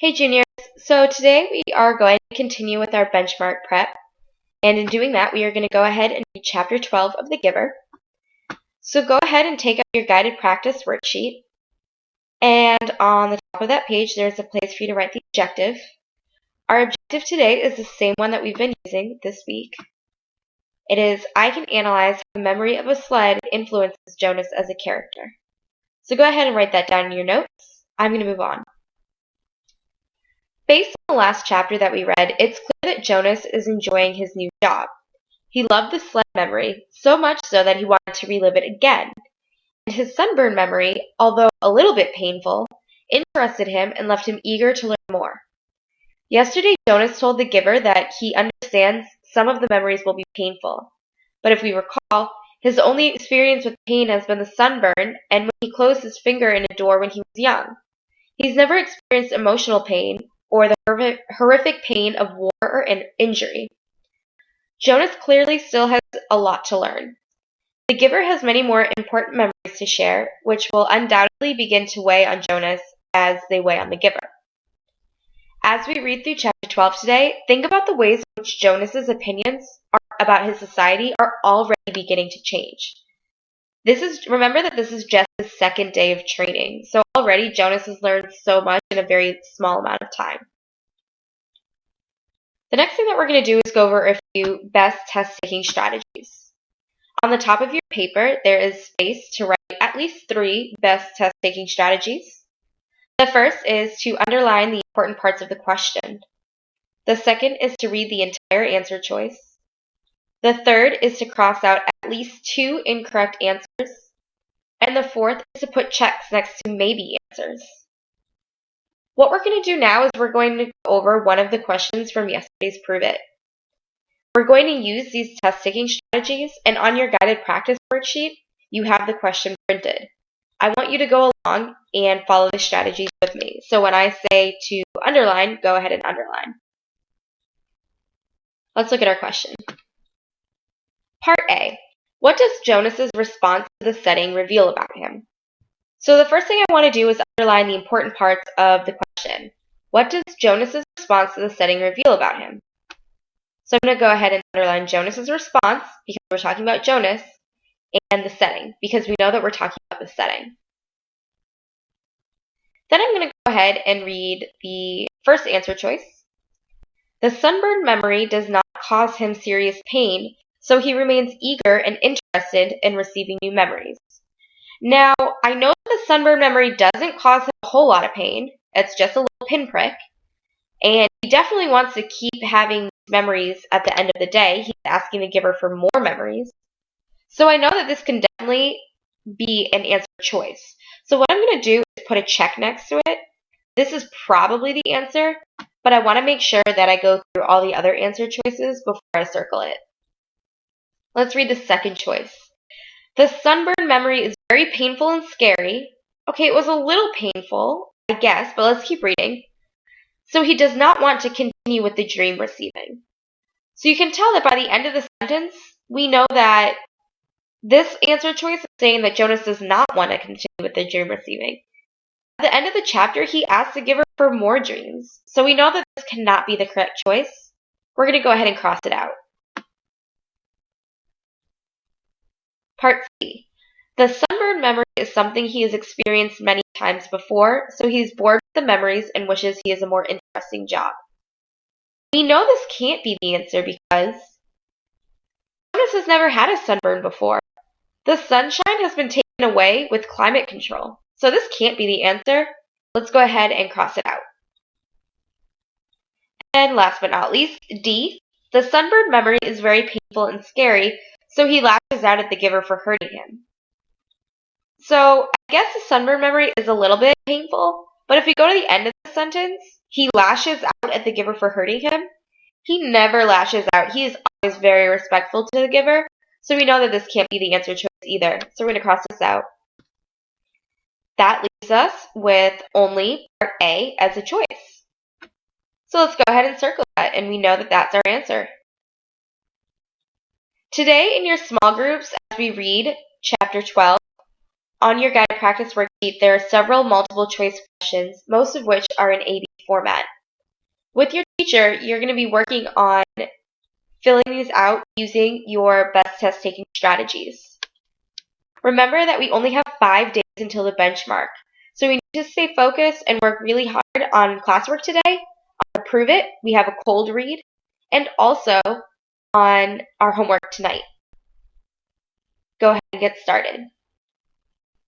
Hey juniors, so today we are going to continue with our benchmark prep, and in doing that we are going to go ahead and read chapter 12 of The Giver. So go ahead and take out your guided practice worksheet, and on the top of that page there's a place for you to write the objective. Our objective today is the same one that we've been using this week. It is, I can analyze how the memory of a sled influences Jonas as a character. So go ahead and write that down in your notes. I'm going to move on. Based on the last chapter that we read, it's clear that Jonas is enjoying his new job. He loved the sled memory, so much so that he wanted to relive it again. And his sunburn memory, although a little bit painful, interested him and left him eager to learn more. Yesterday, Jonas told the giver that he understands some of the memories will be painful. But if we recall, his only experience with pain has been the sunburn and when he closed his finger in a door when he was young. He's never experienced emotional pain or the horrific pain of war or injury. Jonas clearly still has a lot to learn. The giver has many more important memories to share, which will undoubtedly begin to weigh on Jonas as they weigh on the giver. As we read through chapter 12 today, think about the ways in which Jonas's opinions about his society are already beginning to change. Remember that this is just the second day of training, so already Jonas has learned so much in a very small amount of time. The next thing that we're going to do is go over a few best test-taking strategies. On the top of your paper, there is space to write at least 3 best test-taking strategies. The first is to underline the important parts of the question. The second is to read the entire answer choice. The third is to cross out at least 2 incorrect answers. And the fourth is to put checks next to maybe answers. What we're going to do now is we're going to go over one of the questions from yesterday's Prove It. We're going to use these test-taking strategies, and on your guided practice worksheet, you have the question printed. I want you to go along and follow the strategies with me. So when I say to underline, go ahead and underline. Let's look at our question. Part A. What does Jonas's response to the setting reveal about him? So the first thing I want to do is underline the important parts of the question. What does Jonas's response to the setting reveal about him? So I'm going to go ahead and underline Jonas's response because we're talking about Jonas, and the setting because we know that we're talking about the setting. Then I'm going to go ahead and read the first answer choice. The sunburn memory does not cause him serious pain, so he remains eager and interested in receiving new memories. Now, I know that the sunburn memory doesn't cause him a whole lot of pain. It's just a little pinprick. And he definitely wants to keep having memories at the end of the day. He's asking the giver for more memories. So I know that this can definitely be an answer choice. So what I'm going to do is put a check next to it. This is probably the answer, but I want to make sure that I go through all the other answer choices before I circle it. Let's read the second choice. The sunburn memory is very painful and scary. Okay, it was a little painful, I guess, but let's keep reading. So he does not want to continue with the dream receiving. So you can tell that by the end of the sentence, we know that this answer choice is saying that Jonas does not want to continue with the dream receiving. At the end of the chapter, he asks the giver for more dreams. So we know that this cannot be the correct choice. We're going to go ahead and cross it out. Part C. The sunburn memory is something he has experienced many times before, so he's bored with the memories and wishes he has a more interesting job. We know this can't be the answer because Jonas has never had a sunburn before. The sunshine has been taken away with climate control, so this can't be the answer. Let's go ahead and cross it out. And last but not least, D. The sunburn memory is very painful and scary, so he lashes out at the giver for hurting him. So I guess the sunburn memory is a little bit painful, but if we go to the end of the sentence, he lashes out at the giver for hurting him. He never lashes out. He is always very respectful to the giver, so we know that this can't be the answer choice either. So we're going to cross this out. That leaves us with only part A as a choice. So let's go ahead and circle that, and we know that that's our answer. Today in your small groups, as we read chapter 12, on your guided practice worksheet, there are several multiple choice questions, most of which are in AB format. With your teacher, you're going to be working on filling these out using your best test taking strategies. Remember that we only have 5 days until the benchmark, so we need to stay focused and work really hard on classwork today, on Prove It, we have a cold read, and also on our homework tonight. Go ahead and get started.